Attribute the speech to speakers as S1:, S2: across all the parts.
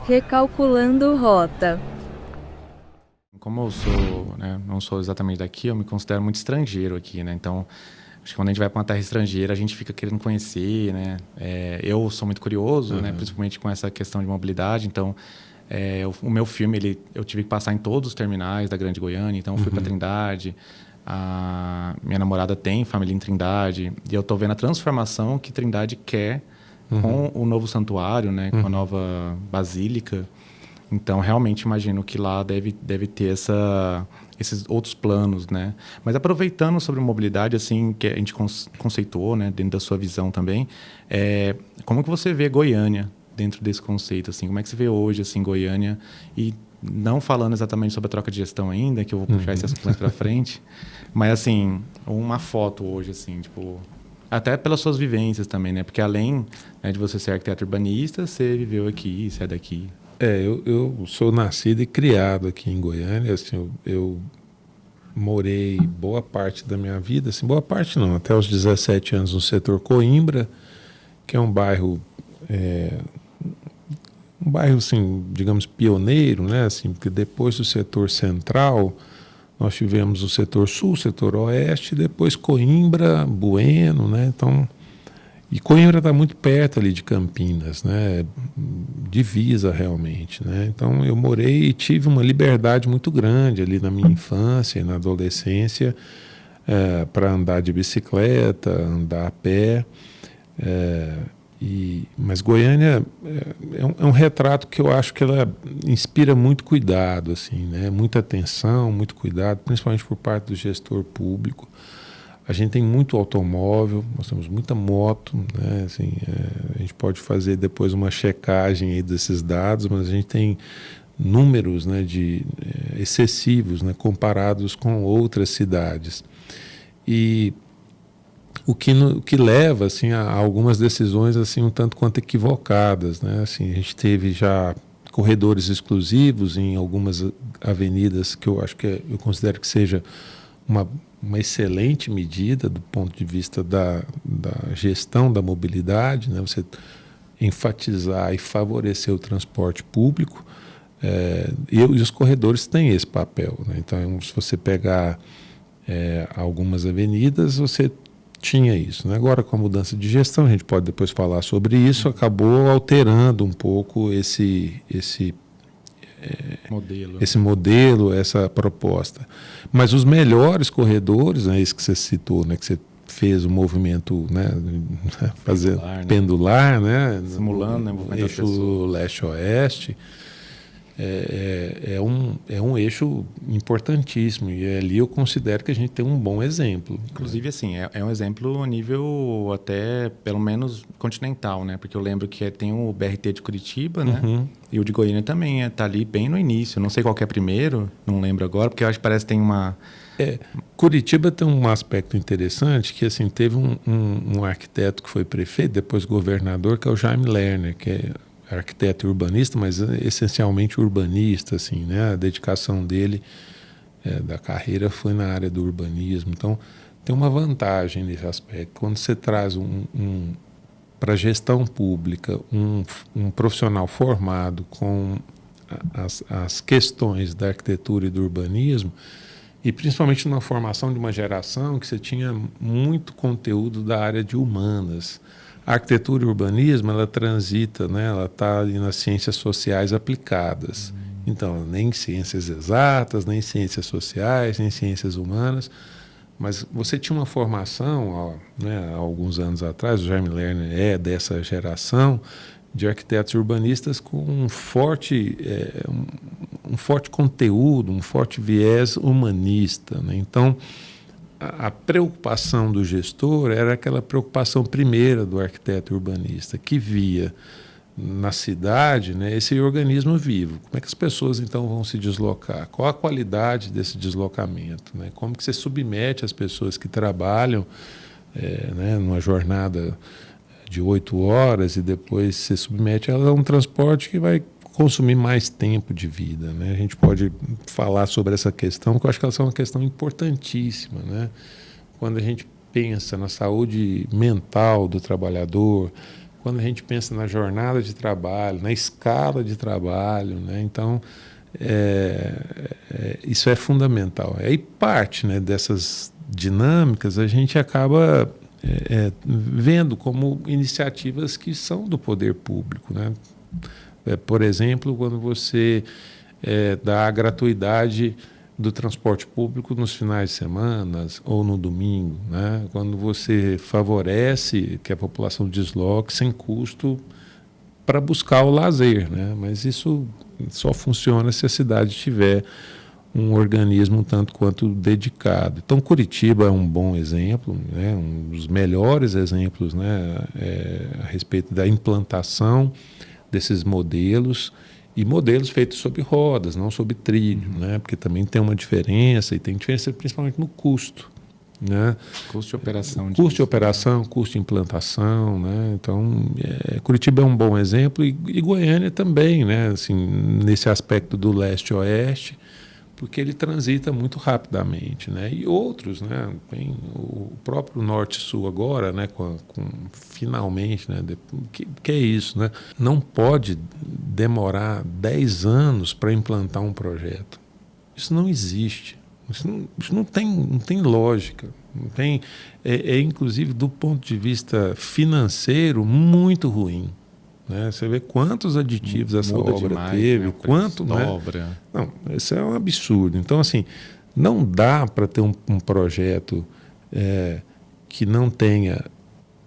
S1: Recalculando rota.
S2: Como eu sou, né, não sou exatamente daqui, eu me considero muito estrangeiro aqui, né? Então, acho que quando a gente vai para uma terra estrangeira, a gente fica querendo conhecer, né? Eu sou muito curioso, né? Principalmente com essa questão de mobilidade. Então, o meu filme, eu tive que passar em todos os terminais da Grande Goiânia. Então, eu fui para Trindade. A minha namorada tem família em Trindade. E eu estou vendo a transformação que Trindade quer com o novo santuário, né? Com a nova basílica. Então, realmente imagino que lá deve ter esses outros planos, né? Mas aproveitando sobre mobilidade, assim, que a gente conceituou, né, dentro da sua visão também, como que você vê Goiânia dentro desse conceito, assim? Como é que você vê hoje, assim, Goiânia? E não falando exatamente sobre a troca de gestão ainda, que eu vou puxar esse assunto mais para frente, mas, assim, uma foto hoje, assim, tipo... Até pelas suas vivências também, né? Porque além, né, de você ser arquiteto urbanista, você viveu aqui, você é daqui.
S3: Eu sou nascido e criado aqui em Goiânia. Assim, eu morei boa parte da minha vida, assim, boa parte não, até os 17 anos no setor Coimbra, que é um bairro, assim, digamos, pioneiro, né? Assim, porque depois do setor central, nós tivemos o setor sul, o setor oeste, depois Coimbra, Bueno, né? Então... E Coimbra está muito perto ali de Campinas, né? Divisa realmente, né? Então eu morei e tive uma liberdade muito grande ali na minha infância e na adolescência para andar de bicicleta, andar a pé. Mas Goiânia é um retrato que eu acho que ela inspira muito cuidado, assim, né? Muita atenção, muito cuidado, principalmente por parte do gestor público. A gente tem muito automóvel, nós temos muita moto, né? Assim, a gente pode fazer depois uma checagem aí desses dados, mas a gente tem números, né, excessivos, né, comparados com outras cidades. E o que leva assim, a algumas decisões assim, um tanto quanto equivocadas, né? Assim, a gente teve já corredores exclusivos em algumas avenidas que eu acho que eu considero que seja uma excelente medida do ponto de vista da gestão da mobilidade, né? Você enfatizar e favorecer o transporte público, e os corredores têm esse papel, né? Então, se você pegar algumas avenidas, você tinha isso, né? Agora, com a mudança de gestão, a gente pode depois falar sobre isso, acabou alterando um pouco esse modelo, essa proposta. Mas os melhores corredores, né, esse que você citou, né, que você fez o movimento, né, pendular, né,
S2: simulando, né,
S3: o eixo leste-oeste, é um eixo importantíssimo, e ali eu considero que a gente tem um bom exemplo.
S2: Inclusive, assim, é um exemplo a nível até, pelo menos, continental, né? Porque eu lembro que tem o BRT de Curitiba, né? E o de Goiânia também está ali bem no início. Não sei qual que é primeiro, não lembro agora, porque eu acho que parece que tem uma...
S3: Curitiba tem um aspecto interessante, que assim, teve um arquiteto que foi prefeito, depois governador, que é o Jaime Lerner, que é arquiteto e urbanista, mas essencialmente urbanista, assim, né? A dedicação dele, da carreira, foi na área do urbanismo. Então, tem uma vantagem nesse aspecto. Quando você traz para a gestão pública um profissional formado com as questões da arquitetura e do urbanismo, e principalmente numa formação de uma geração que você tinha muito conteúdo da área de humanas. A arquitetura e o urbanismo, ela transita, né? Ela está ali nas ciências sociais aplicadas. Então, nem ciências exatas, nem ciências sociais, nem ciências humanas. Mas você tinha uma formação, né, há alguns anos atrás, o Jaime Lerner é dessa geração, de arquitetos urbanistas com um forte conteúdo, um forte viés humanista, né? Então, a preocupação do gestor era aquela preocupação primeira do arquiteto urbanista, que via na cidade, né, esse organismo vivo. Como é que as pessoas então vão se deslocar? Qual a qualidade desse deslocamento, né? Como que você submete as pessoas que trabalham né, numa jornada de 8 horas e depois se submete elas a um transporte que vai consumir mais tempo de vida, né? A gente pode falar sobre essa questão, porque eu acho que ela é uma questão importantíssima, né? Quando a gente pensa na saúde mental do trabalhador, quando a gente pensa na jornada de trabalho, na escala de trabalho, né? Então, isso é fundamental. Aí parte, né, dessas dinâmicas a gente acaba vendo como iniciativas que são do poder público, né? Por exemplo, quando você dá a gratuidade do transporte público nos finais de semana ou no domingo, né? Quando você favorece que a população desloque sem custo para buscar o lazer, né? Mas isso só funciona se a cidade tiver um organismo um tanto quanto dedicado. Então, Curitiba é um bom exemplo, né? Um dos melhores exemplos, né? A respeito da implantação desses modelos, e modelos feitos sobre rodas, não sobre trilho, né? Porque também tem uma diferença, e tem diferença principalmente no custo, né?
S2: Custo de operação.
S3: Custo de operação, custo de implantação, né? Então, Curitiba é um bom exemplo, e Goiânia também, né? Assim, nesse aspecto do leste-oeste, porque ele transita muito rapidamente, né? E outros, né? Tem o próprio Norte-Sul agora, né? Com finalmente, né? Que é isso, né? Não pode demorar 10 anos para implantar um projeto. Isso não existe. Isso não tem lógica. Não tem, inclusive, do ponto de vista financeiro, muito ruim. Né? Você vê quantos aditivos essa obra demais, teve, né? Quanto dobra. Né? Não, isso é um absurdo. Então, assim, não dá para ter um projeto que não tenha,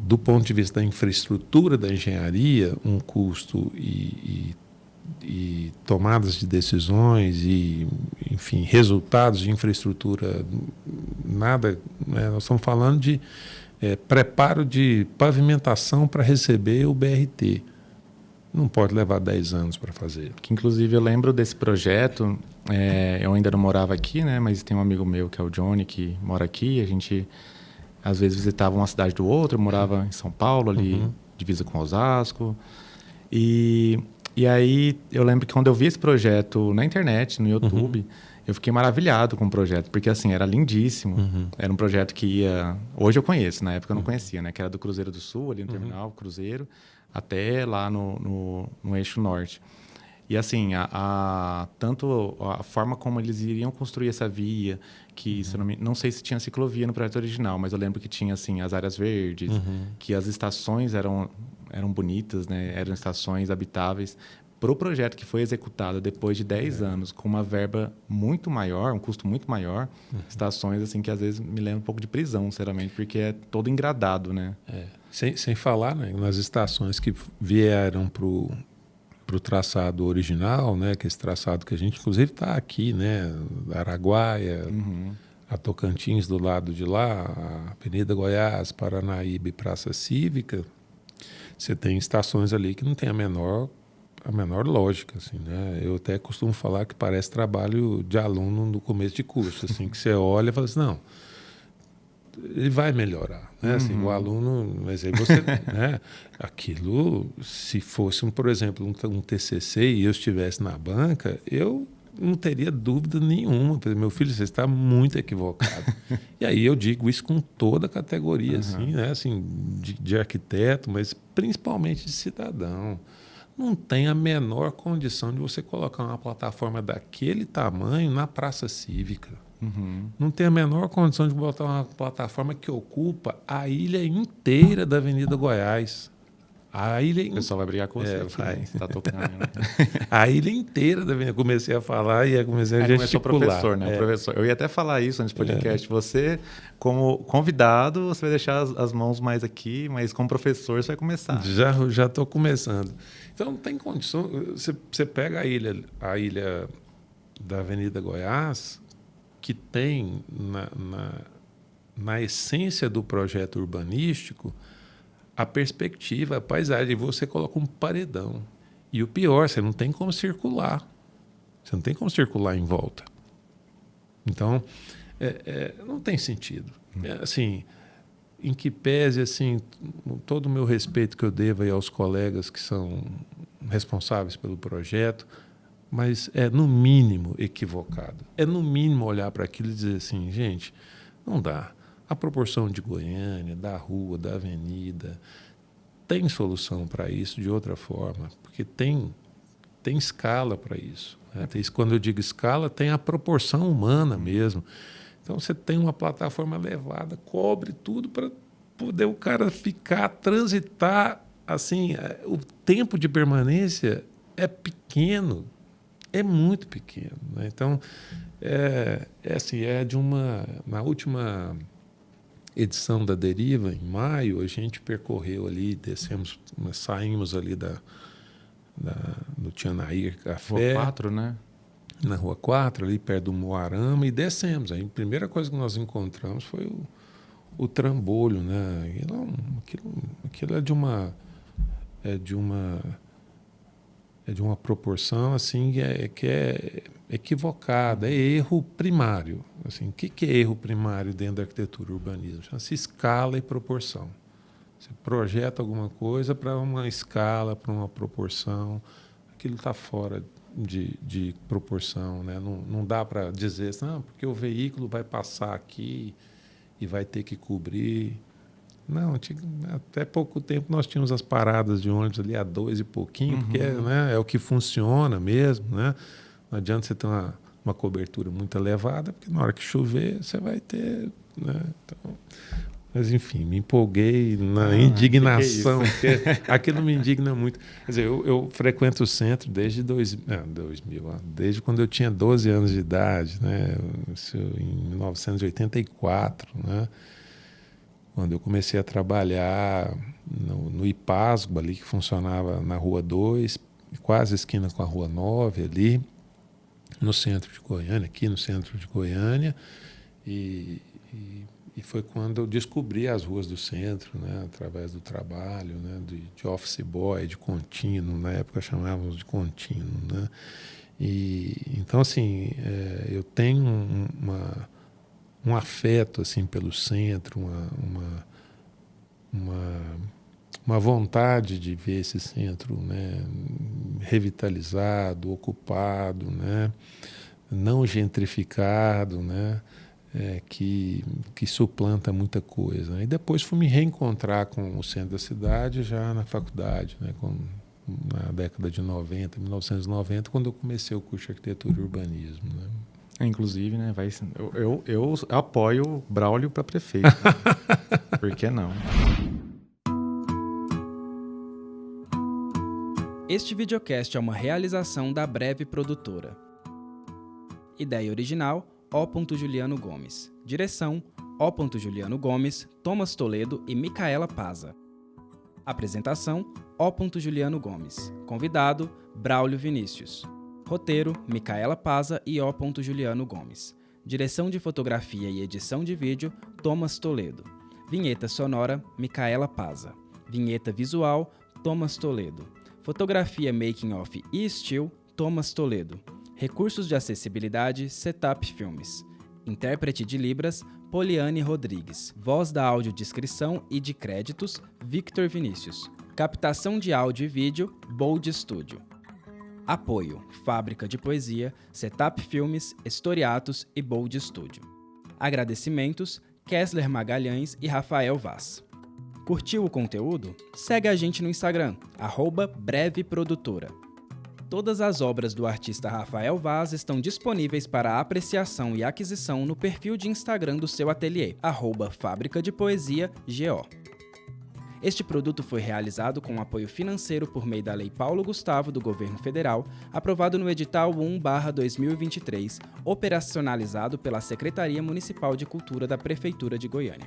S3: do ponto de vista da infraestrutura da engenharia, um custo e tomadas de decisões e, enfim, resultados de infraestrutura, nada. Né? Nós estamos falando de preparo de pavimentação para receber o BRT. Não pode levar 10 anos para fazer.
S2: Que, inclusive, eu lembro desse projeto, eu ainda não morava aqui, né? Mas tem um amigo meu, que é o Johnny, que mora aqui. A gente, às vezes, visitava uma cidade do outro. Eu morava em São Paulo, ali, divisa com Osasco. E aí, eu lembro que quando eu vi esse projeto na internet, no YouTube, eu fiquei maravilhado com o projeto. Porque, assim, era lindíssimo. Era um projeto que ia... Hoje eu conheço, na época eu não conhecia, né? Que era do Cruzeiro do Sul, ali no terminal Cruzeiro, até lá no eixo norte. E assim, tanto a forma como eles iriam construir essa via, que não sei se tinha ciclovia no projeto original, mas eu lembro que tinha assim, as áreas verdes, que as estações eram bonitas, né? Eram estações habitáveis. Para o projeto que foi executado depois de 10 anos, com uma verba muito maior, um custo muito maior, estações assim que às vezes me lembram um pouco de prisão, sinceramente, porque é todo engradado, né?
S3: Sem falar, né, nas estações que vieram para o traçado original, né, que esse traçado que a gente, inclusive, está aqui, né, Araguaia, a Tocantins do lado de lá, a Avenida Goiás, Paranaíba e Praça Cívica, você tem estações ali que não tem a menor lógica, assim, né? Eu até costumo falar que parece trabalho de aluno no começo de curso, assim, que você olha e fala assim, não, ele vai melhorar, né? Assim, o aluno, mas aí você, né? Aquilo, se fosse, por exemplo, um TCC e eu estivesse na banca, eu não teria dúvida nenhuma. Meu filho, você está muito equivocado. E aí eu digo isso com toda a categoria, assim, né? Assim, de arquiteto, mas principalmente de cidadão. Não tem a menor condição de você colocar uma plataforma daquele tamanho na praça cívica. Não tem a menor condição de botar uma plataforma que ocupa a ilha inteira da Avenida Goiás.
S2: O pessoal vai brigar com você.
S3: Vai.
S2: Você está tocando. Né?
S3: A ilha inteira da Avenida. Comecei a falar e comecei a gesticular.
S2: Professor, né? Professor. Eu ia até falar isso antes do podcast. Você, como convidado, você vai deixar as mãos mais aqui, mas como professor você vai começar.
S3: Já estou começando. Então, não tem condição. Você pega a ilha da Avenida Goiás, que tem na essência do projeto urbanístico a perspectiva, a paisagem, e você coloca um paredão. E o pior, você não tem como circular. Você não tem como circular em volta. Então, não tem sentido. Assim, em que pese, assim, todo o meu respeito que eu devo aí aos colegas que são responsáveis pelo projeto, mas é, no mínimo, equivocado. É, no mínimo, olhar para aquilo e dizer assim, gente, não dá. A proporção de Goiânia, da rua, da avenida, tem solução para isso de outra forma, porque tem escala para isso. Né? Quando eu digo escala, tem a proporção humana mesmo. Então, você tem uma plataforma elevada, cobre tudo para poder o cara transitar. Assim, o tempo de permanência é pequeno, é muito pequeno. Né? Então, na última edição da Deriva, em maio, a gente percorreu ali, saímos ali do Tianair Café.
S2: Rua 4, né?
S3: Na Rua 4, ali perto do Moarama, e descemos. Aí, a primeira coisa que nós encontramos foi o trambolho. Né? Aquilo é de uma proporção assim que é equivocada, é erro primário. Assim, o que é erro primário dentro da arquitetura e urbanismo? Chama-se escala e proporção. Você projeta alguma coisa para uma escala, para uma proporção, aquilo está fora de proporção. Né? Não dá para dizer assim, porque o veículo vai passar aqui e vai ter que cobrir. Não, até pouco tempo nós tínhamos as paradas de ônibus ali a 2 e pouquinho, porque é o que funciona mesmo. Né? Não adianta você ter uma cobertura muito elevada, porque na hora que chover você vai ter. Né? Então, mas, enfim, me empolguei na indignação, porque aquilo me indigna muito. Quer dizer, eu frequento o centro desde 2000, desde quando eu tinha 12 anos de idade, né? Isso em 1984, né? Quando eu comecei a trabalhar no IPASGO, ali, que funcionava na Rua 2, quase esquina com a Rua 9, ali, no centro de Goiânia, aqui no centro de Goiânia, e foi quando eu descobri as ruas do centro, né, através do trabalho, né, de office boy, de contínuo, na época chamávamos de contínuo. Né? Então, assim, eu tenho um afeto assim, pelo centro, uma vontade de ver esse centro, né, revitalizado, ocupado, né, não gentrificado, né, que suplanta muita coisa. E depois fui me reencontrar com o centro da cidade já na faculdade, né, na década de 90, 1990, quando eu comecei o curso de arquitetura e urbanismo. Né.
S2: Inclusive, né, eu apoio o Braulio para prefeito. Né? Por que não?
S1: Este videocast é uma realização da Breve Produtora. Ideia original, O. Juliano Gomes. Direção, O. Juliano Gomes, Thomas Toledo e Micaela Paza. Apresentação, O. Juliano Gomes. Convidado, Braulio Vinícius. Roteiro, Micaela Paza e O. Juliano Gomes. Direção de fotografia e edição de vídeo, Thomas Toledo. Vinheta sonora, Micaela Paza. Vinheta visual, Thomas Toledo. Fotografia making of e still, Thomas Toledo. Recursos de acessibilidade, Setup Filmes. Intérprete de Libras, Poliane Rodrigues. Voz da audiodescrição e de créditos, Victor Vinícius. Captação de áudio e vídeo, Bold Studio. Apoio, Fábrica de Poesia, Setup Filmes, Historiatos e Bold Studio. Agradecimentos, Kessler Magalhães e Rafael Vaz. Curtiu o conteúdo? Segue a gente no Instagram, @breveprodutora. Todas as obras do artista Rafael Vaz estão disponíveis para apreciação e aquisição no perfil de Instagram do seu ateliê, @Fábrica de Poesia GO. Este produto foi realizado com apoio financeiro por meio da Lei Paulo Gustavo do Governo Federal, aprovado no edital 1/2023, operacionalizado pela Secretaria Municipal de Cultura da Prefeitura de Goiânia.